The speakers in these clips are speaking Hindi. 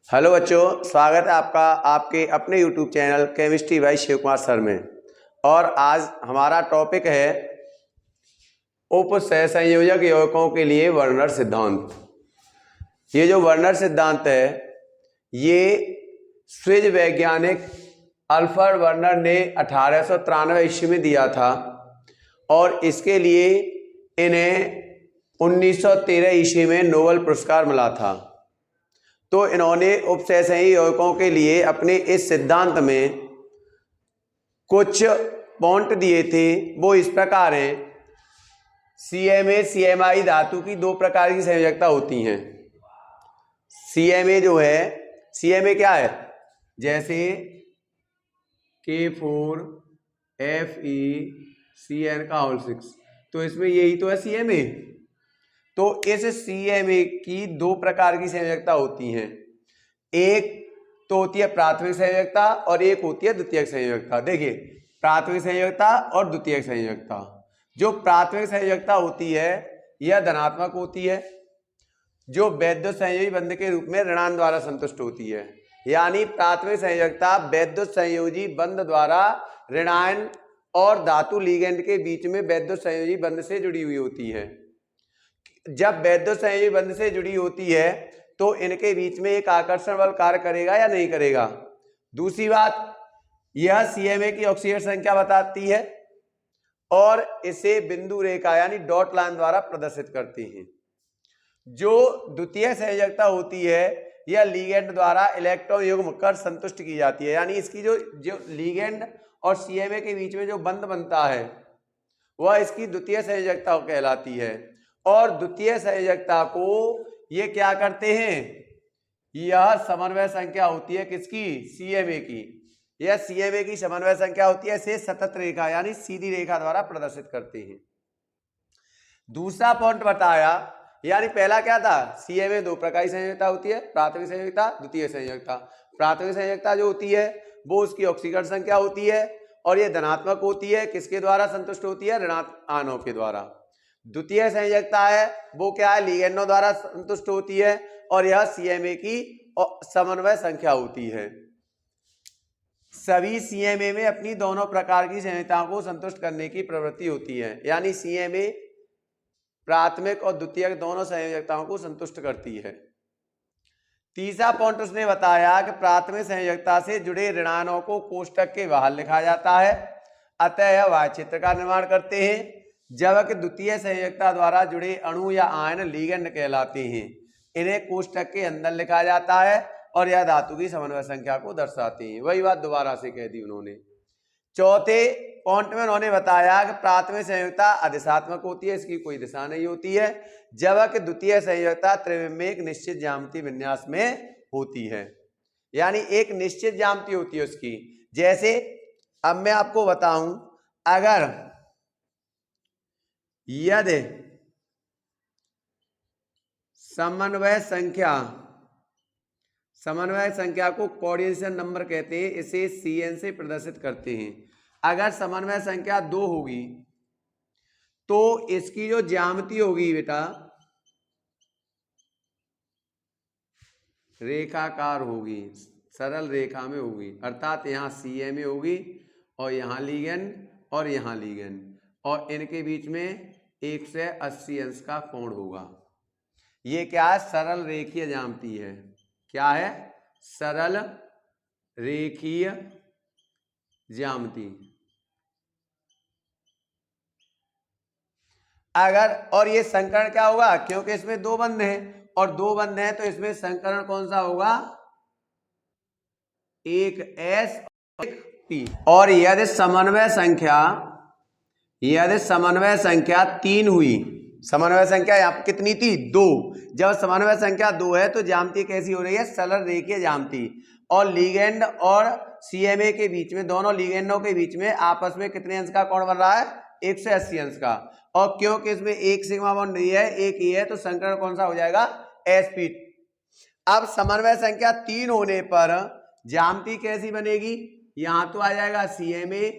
हेलो बच्चों, स्वागत है आपका आपके अपने YouTube channel chemistry by Shiv Kumar sir में। और आज हमारा टॉपिक है उप सहसंयोजक यौगिकों के लिए वर्नर सिद्धांत। ये जो वर्नर सिद्धांत है ये स्विस वैज्ञानिक अल्फ्रेड वर्नर ने 1893 ईस्वी में दिया था और इसके लिए इन्हें 1913 ईस्वी में नोबेल पुरस्कार मिला था। तो इन्होंने उपसहसंयोजक यौगिकों के लिए अपने इस सिद्धांत में कुछ पॉइंट दिए थे। वो इस प्रकार हैं। CMA CMI धातु की दो प्रकार की संयोजकता होती हैं। CMA जो है, CMA क्या है? जैसे K4FeCN का होल 6, तो इसमें यही तो है CMA। तो इस CMA की दो प्रकार की संयोजकता होती हैं। एक तो होती है प्राथमिक संयोजकता और एक होती है द्वितीयक संयोजकता। देखिए, प्राथमिक संयोजकता और द्वितीयक संयोजकता। जो प्राथमिक संयोजकता होती है यह धनात्मक होती है, जो वैद्युत संयोजी बंध के रूप में ऋणायन द्वारा संतुष्ट होती है। यानी प्राथमिक संयोजकता वैद्युत संयोजी बंध द्वारा ऋणायन और धातु लिगेंड के बीच में वैद्युत संयोजी बंध से जुड़ी हुई होती है। जब वैद्युत संयोजी बंध से जुड़ी होती है तो इनके बीच में एक आकर्षण बल कार्य करेगा या नहीं करेगा। दूसरी बात, यह CMA की ऑक्सीजन संख्या बताती है और इसे बिंदु रेखा यानी डॉट लाइन द्वारा प्रदर्शित करती हैं। जो द्वितीय संयोजकता होती है यह लिगेंड द्वारा इलेक्ट्रॉन युग्म कर संतुष्ट की जाती है। यानी इसकी जो लिगेंड और CMA के बीच में जो बंध बनता है वह इसकी द्वितीय संयोजकता कहलाती है। और द्वितीय संयोजकता को ये क्या करते हैं, यह समन्वय संख्या होती है किसकी? CMA की। यह CMA की समन्वय संख्या होती है। इसे सतत रेखा यानी सीधी रेखा द्वारा प्रदर्शित करते हैं। दूसरा पॉइंट बताया, यानी पहला क्या था? CMA दो प्रकार की संयोजकता होती है, प्राथमिक संयोजकता, द्वितीय संयोजकता। प्राथमिक संयोजकता जो होती है वो उसकी ऑक्सीकरण संख्या होती है और यह धनात्मक होती है। किसके द्वारा संतुष्ट होती है? ऋणात्मक आयनों के द्वारा। द्वितीय संयोजकता है वो क्या है? लिगेंडों द्वारा संतुष्ट होती है और यह CMA की समन्वय संख्या होती है। सभी CMA में अपनी दोनों प्रकार की संयोजकताओं को संतुष्ट करने की प्रवृत्ति होती है। यानी CMA प्राथमिक और द्वितीयक दोनों संयोजकताओं को संतुष्ट करती है। तीसरा पॉइंट उसने बताया कि प्राथमिक संयोजकता से जुड़े ऋणायनों को कोष्टक के बाहर लिखा जाता है, अतः यह बाह्य क्षेत्र का निर्माण करते हैं। जबकि द्वितीय संयोजकता द्वारा जुड़े अणु या आयन लिगेंड कहलाते हैं। इन्हें कोष्टक के अंदर लिखा जाता है और यह धातु की समन्वय संख्या को दर्शाते हैं। वही बात दोबारा से कह दी उन्होंने। चौथे पॉइंट में उन्होंने बताया कि प्राथमिक संयोजकता अदिशात्मक होती है, इसकी कोई दिशा नहीं होती है, जबकि द्वितीय संयोजकता त्रिविम में एक निश्चित ज्यामितीय विन्यास में होती है। यानी एक निश्चित ज्यामिति होती है उसकी। जैसे अब मैं आपको बताऊं, अगर यदि समन्वय संख्या को कोऑर्डिनेशन नंबर कहते हैं, इसे CN से प्रदर्शित करते हैं। अगर समन्वय संख्या 2 होगी तो इसकी जो ज्यामिति होगी बेटा रेखाकार होगी, सरल रेखा में होगी। अर्थात यहाँ CMA होगी और यहाँ लिगेंड और यहाँ लिगेंड, और इनके बीच में 180 अंश का कोण होगा। ये क्या है? सरल रेखीय ज्यामिति है। क्या है? सरल रेखीय ज्यामिति। अगर और ये संकरण क्या होगा? क्योंकि इसमें दो बंध हैं और दो बंध हैं तो इसमें संकरण कौन सा होगा? एक S और एक P। और यदि समन्वय संख्या 3 हुई, समन्वय संख्या यहाँ कितनी थी? 2। जब समन्वय संख्या 2 है तो ज्यामिति कैसी हो रही है? सरल रेखीय ज्यामिति। और लिगेंड और CMA के बीच में, दोनों लिगेंडों के बीच में आपस में कितने अंश का कोण बन रहा है? 180 अंश का। और क्योंकि इसमें एक सिग्मा बॉन्ड नहीं है, एक ही है, तो संकरण कौन सा हो जाएगा? SP। अब समन्वय संख्या 3 होने पर ज्यामिति कैसी बनेगी? यहां तो आ जाएगा CMA,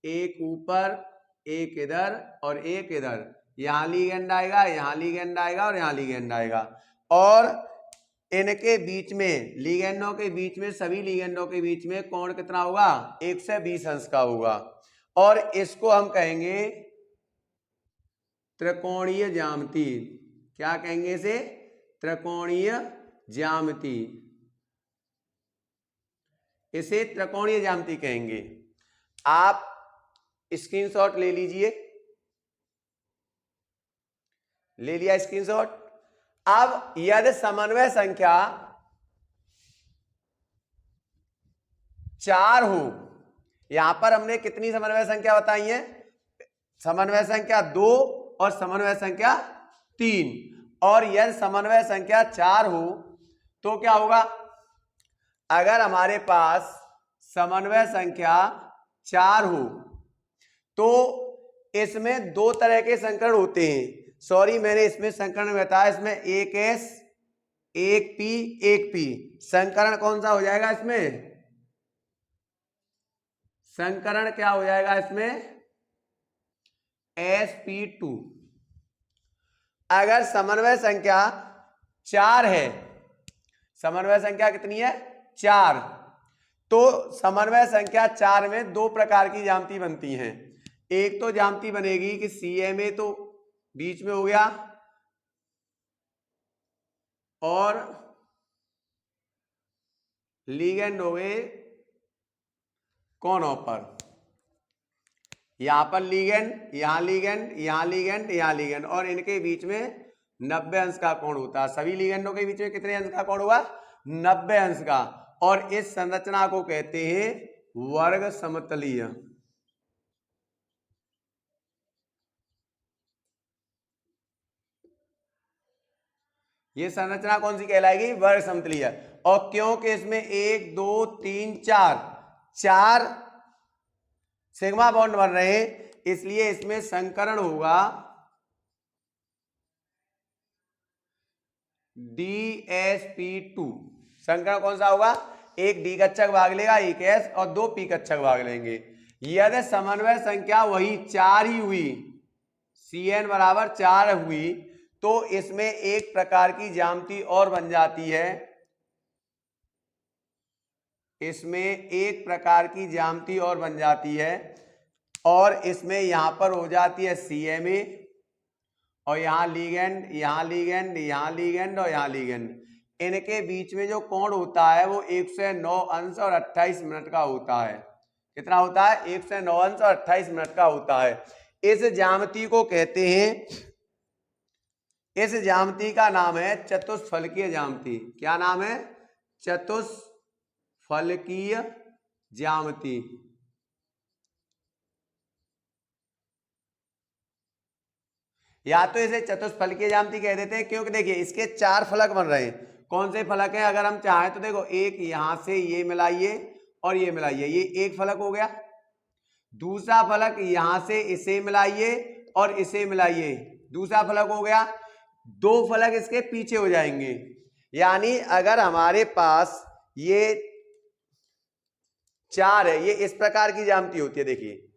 एक ऊपर, एक इधर और एक इधर। यहाँ लिगेंड आएगा, यहाँ लिगेंड आएगा और यहाँ लिगेंड आएगा। और इनके बीच में, लिगेंडों के बीच में, सभी लिगेंडों के बीच में कोण कितना होगा? 120 अंश का होगा। और इसको हम कहेंगे त्रिकोणीय ज्यामिति। क्या कहेंगे इसे? त्रिकोणीय ज्यामिति। इसे त्रिकोणीय ज्यामिति कहेंगे। आप स्क्रीनशॉट ले लीजिए। ले लिया स्क्रीनशॉट। अब यदि समन्वय संख्या 4 हो, यहां पर हमने कितनी समन्वय संख्या बताई है? समन्वय संख्या 2 और समन्वय संख्या 3। और यदि समन्वय संख्या 4 हो तो क्या होगा? अगर हमारे पास समन्वय संख्या 4 हो तो इसमें दो तरह के संकरण होते हैं। सॉरी, मैंने इसमें संकरण बताया, इसमें एक एस, एक पी, एक पी। संकरण कौन सा हो जाएगा इसमें? संकरण क्या हो जाएगा इसमें? sp2। अगर समन्वय संख्या 4 है, समन्वय संख्या कितनी है? 4। तो समन्वय संख्या 4 में दो प्रकार की ज्यामिति बनती हैं। एक तो ज्यामिति बनेगी कि CMA तो बीच में हो गया और लिगेंड हो गए कोनों पर। यहां पर लिगेंड, यहां लिगेंड, यहां लिगेंड, यहां लिगेंड, और इनके बीच में 90 अंश का कोण होता है। सभी लिगेंडों के बीच में कितने अंश का कोण हुआ? 90 अंश का। और इस संरचना को कहते हैं वर्ग समतलीय। ये संरचना कौन सी कहलाएगी? वर्ग समतलीय। और क्योंकि इसमें 1 2 3 4 सिग्मा बॉन्ड बन रहे हैं, इसलिए इसमें संकरण होगा DsP2। संकरण कौन सा होगा? एक डी कक्षक भाग लेगा, एक एस, और दो पी कक्षक भाग लेंगे। यदि समन्वय संख्या वही 4 ही हुई, Cn बराबर 4 हुई, तो इसमें एक प्रकार की ज्यामिति और बन जाती है। इसमें एक प्रकार की ज्यामिति और बन जाती है, और इसमें यहां पर हो जाती है CMA, और यहां लिगेंड, यहां लिगेंड, यहां लिगेंड, और यहां लिगेंड। इनके बीच में जो कोण होता है वो 109 अंश और 28 मिनट का होता है। कितना होता है? 109 अंश और 28 मिनट का होता है। इस ज्यामिति को कहते हैं, इस ज्यामिति का नाम है चतुष्फलकीय ज्यामिति। क्या नाम है? चतुष्फलकीय ज्यामिति। या तो इसे चतुष्फलकीय ज्यामिति कह देते हैं, क्योंकि देखिए इसके 4 फलक बन रहे हैं। कौन से फलक हैं? अगर हम चाहें तो देखो, एक यहां से ये मिलाइए और ये मिलाइए, ये एक फलक हो गया। दूसरा फलक यहां से इसे मिलाइए और इसे मिलाइए, दूसरा फलक हो गया। दो फलक इसके पीछे हो जाएंगे। यानी अगर हमारे पास ये 4 है, ये इस प्रकार की ज्यामिति होती है। देखिए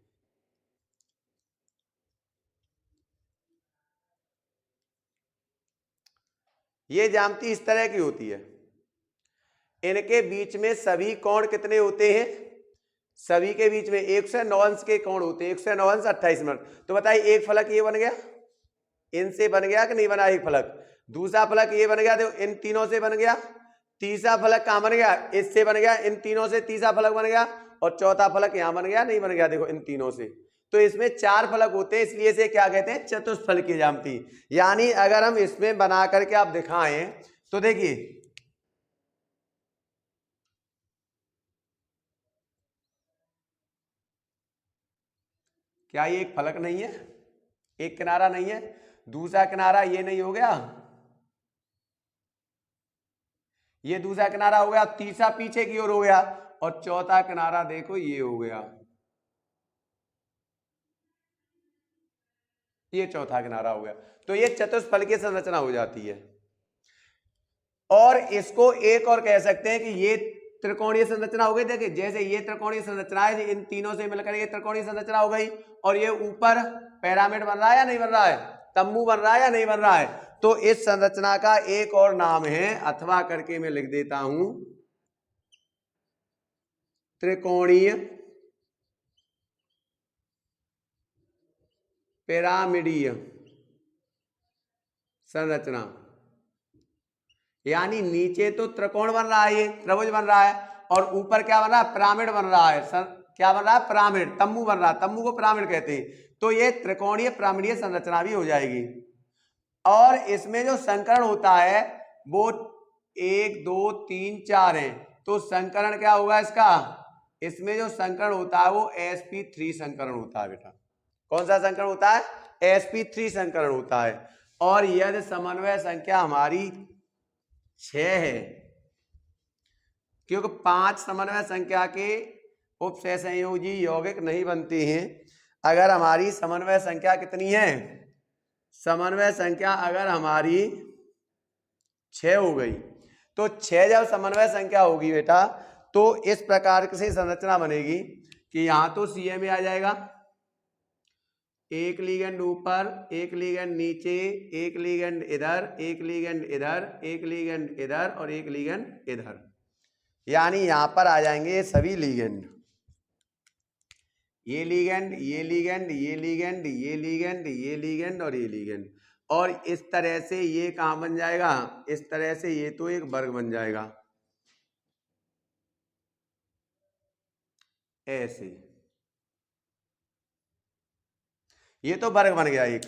ये ज्यामिति इस तरह की होती है। इनके बीच में सभी कोण कितने होते हैं? सभी के बीच में 109 अंश के कोण होते हैं, 109 अंश 28 मिनट। तो बताइए, एक फलक ये बन गया, इनसे बन गया कि नहीं बना? एक फलक। दूसरा फलक ये बन गया, देखो इन तीनों से बन गया। तीसरा फलक कहां बन गया? इससे बन गया, इन तीनों से तीसरा फलक बन गया। और चौथा फलक यहां बन गया, नहीं बन गया, देखो इन तीनों से। तो इसमें 4 फलक होते हैं, इसलिए इसे क्या कहते हैं? चतुष्फलकीय ज्यामिति। यानी अगर हम इसमें बना करके आप दिखाएं तो देखिए, क्या ये एक फलक नहीं है? एक किनारा नहीं है, दूसरा किनारा ये नहीं हो गया, ये दूसरा किनारा हो गया, तीसरा पीछे की ओर हो गया, और चौथा किनारा देखो ये हो गया, ये चौथा किनारा हो गया। तो ये चतुष्फलकीय संरचना हो जाती है। और इसको एक और कह सकते हैं कि ये त्रिकोणीय संरचना हो गई। देखिए जैसे ये त्रिकोणीय संरचना है, इन तीनों से मिलकर ये त्रिकोणीय संरचना हो गई। और ये ऊपर पिरामिड बन रहा है या नहीं बन रहा है? तंबू बन रहा है या नहीं बन रहा है? तो इस संरचना का एक और नाम है, अथवा करके मैं लिख देता हूं, त्रिकोणीय पिरामिडीय संरचना। यानी नीचे तो त्रिकोण बन रहा है, ये त्रिभुज बन रहा है, और ऊपर क्या बन रहा है, पिरामिड बन रहा है। क्या बन रहा है, पिरामिड, तम्बू बन रहा है, तम्बू को पिरामिड कहते हैं। तो ये त्रिकोणीय पिरामिडीय संरचना भी हो जाएगी। और इसमें जो संकरण होता है वो 1 2 3 4 है। तो संकरण क्या होगा इसका, इसमें जो संकरण होता है वो sp3 संकरण होता है बेटा। कौन सा संकरण होता है, sp3 संकरण होता है। और यदि समन्वय संख्या हमारी 6 है, क्योंकि 5 समन्वय संख्या के उपसहसंयोजी यौगिक नहीं बनते हैं। अगर हमारी समन्वय संख्या कितनी है, समन्वय संख्या अगर हमारी 6 हो गई, तो 6 जब समन्वय संख्या होगी बेटा, तो इस प्रकार से संरचना बनेगी कि यहां तो CMA आ जाएगा, एक लिगेंड ऊपर, एक लिगेंड नीचे, एक लिगेंड इधर, एक लिगेंड इधर, एक लिगेंड इधर और एक लिगेंड इधर। यानी यहां पर आ जाएंगे सभी लिगेंड, ये लिगेंड, ये लिगेंड, ये लिगेंड, ये लिगेंड, ये लिगेंड और ये लिगेंड। और इस तरह से ये कहां बन जाएगा, इस तरह से ये तो एक वर्ग बन जाएगा ऐसे, ये तो वर्ग बन गया एक।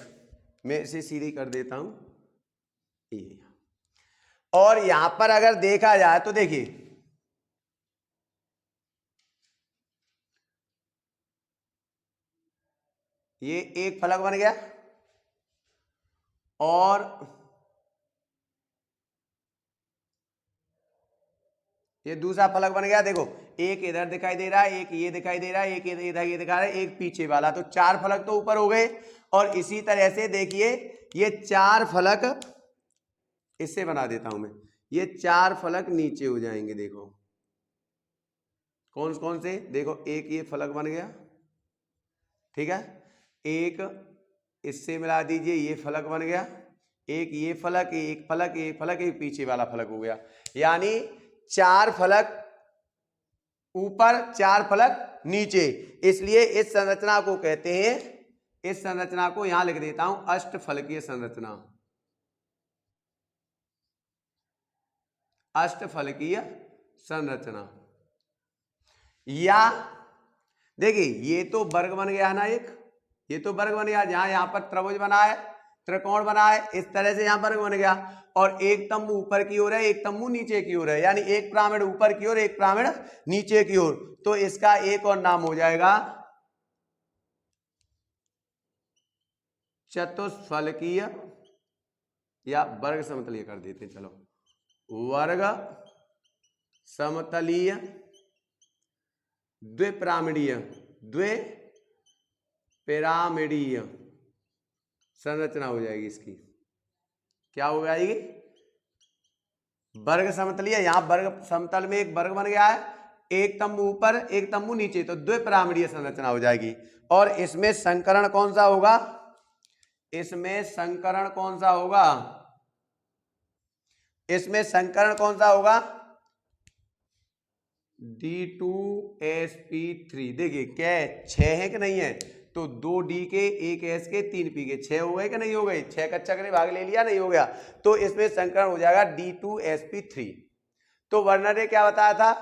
मैं इसे सीधी कर देता हूं ये। और यहां पर अगर देखा जाए तो देखिए, ये एक फलक बन गया और ये दूसरा फलक बन गया। देखो, एक इधर दिखाई दे रहा है, एक ये दिखाई दे रहा है, एक इधर ये दिखा रहा है, एक पीछे वाला। तो 4 फलक तो ऊपर हो गए। और इसी तरह से देखिए, ये 4 फलक, इससे बना देता हूं मैं, ये 4 फलक नीचे हो जाएंगे। देखो कौन कौन से, देखो एक ये फलक बन गया, ठीक है, एक इससे मिला दीजिए, ये फलक बन गया, एक ये फलक, एक फलक, एक फलक, एक पीछे वाला फलक हो गया। यानी 4 फलक ऊपर, 4 फलक नीचे। इसलिए इस संरचना को कहते हैं, इस संरचना को यहां लिख देता हूं अष्टफलकीय संरचना, अष्टफलकीय संरचना। या देखिए, ये तो वर्ग बन गया ना एक, ये तो वर्ग बन गया, जहां यहां पर त्रिभुज बना है, त्रिकोण बना है, इस तरह से यहां वर्ग बन गया। और एक तम्बू ऊपर की ओर है, एक तम्बू नीचे की ओर है, यानी एक पिरामिड ऊपर की ओर, एक पिरामिड नीचे की ओर। तो इसका एक और नाम हो जाएगा चतुष्फलकीय, या वर्ग समतलीय कर देते हैं, चलो, वर्ग समतलीय द्विपिरामिडीय, द्विपिरामिडीय संरचना हो जाएगी इसकी। क्या हो जाएगी, वर्ग समतलीय। यहां वर्ग समतल में एक वर्ग बन गया है, एक तम्बू ऊपर, एक तम्बू नीचे, तो द्विपिरामिडीय संरचना हो जाएगी। और इसमें संकरण कौन सा होगा, इसमें संकरण कौन सा होगा, इसमें संकरण कौन सा होगा, D2sp3। देखिए क्या है, 6 है कि नहीं है, तो 2 D के, 1 S के, 3 P के, 6 हो गए कि नहीं हो गए, 6 का चक्कर भाग ले लिया, नहीं हो गया। तो इसमें संकरण हो जाएगा D2sp3। तो वर्नर ने क्या बताया था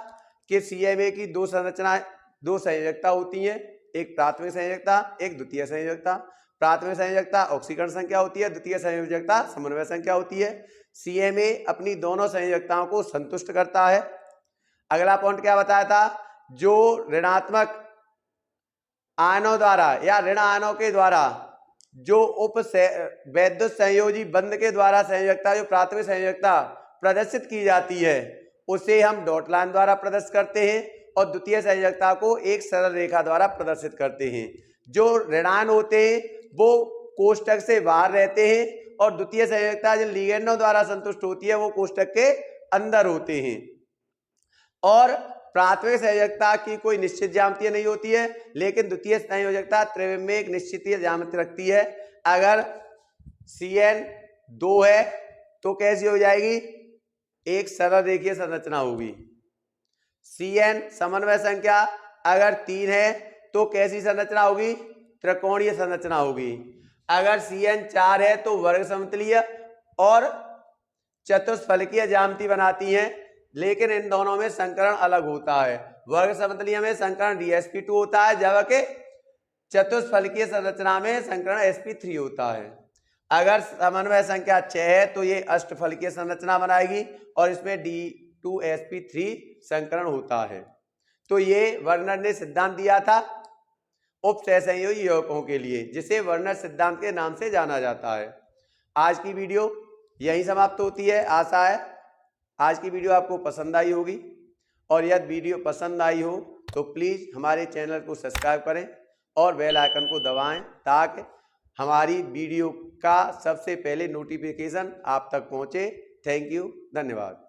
कि CMA की 2 संरचना, 2 संयोजकता होती है, एक प्राथमिक संयोजकता, एक द्वितीय संयोजकता। प्राथमिक संयोजकता ऑक्सीकरण संख्या होती है, द्वितीय संयोजकता समन्वय संख्या होती है। CMA अपनी दोनों संयोजकताओं को संतुष्ट करता है। अगला पॉइंट क्या बताया था, जो ऋणात्मक आयनों द्वारा या ऋण आयनों के द्वारा जो वैद्युत संयोजी बंध के द्वारा संयोजकता, जो प्राथमिक संयोजकता प्रदर्शित की जाती है, उसे हम डॉट लाइन द्वारा प्रदर्शित करते हैं, और द्वितीय संयोजकता को एक सरल रेखा द्वारा प्रदर्शित करते हैं। जो ऋणायन होते हैं वो कोष्टक से बाहर रहते हैं, और द्वितीय संयोजकता जिन लिगेंडों द्वारा संतुष्ट होती है वो कोष्टक के अंदर होते हैं। और प्राथमिक संयोजकता की कोई निश्चित ज्यामिति नहीं होती है, लेकिन द्वितीय संयोजकता त्रिविम में एक निश्चित ज्यामिति रखती है। अगर CN 2 है तो कैसी हो जाएगी, एक सरल रेखीय संरचना होगी। Cn समन्वय संख्या अगर 3 है तो कैसी संरचना होगी, त्रिकोणीय संरचना होगी। अगर Cn 4 है तो वर्ग समतलीय और चतुष्फलकीय ज्यामिति बनाती हैं, लेकिन इन दोनों में संकरण अलग होता है। वर्ग समतलीय में संकरण DsP2 होता है, जबकि चतुष्फलकीय संरचना में संकरण sp3 होता है। अगर समन्वय संख्या 6 है तो ये अष्टफलकीय संरचना बनाएगी और इसमें D2sp3 संकरण होता है। तो ये वर्नर ने सिद्धांत दिया था उपसहसंयोजी यौगिकों के लिए, जिसे वर्नर सिद्धांत के नाम से जाना जाता है। आज की वीडियो यहीं समाप्त होती है। आशा है आज की वीडियो आपको पसंद आई होगी, और यदि वीडियो पसंद आई हो तो प्लीज़ हमारे चैनल को सब्सक्राइब करें और बेल आइकन को दबाएं, ताकि हमारी वीडियो का सबसे पहले नोटिफिकेशन आप तक पहुंचे। थैंक यू, धन्यवाद।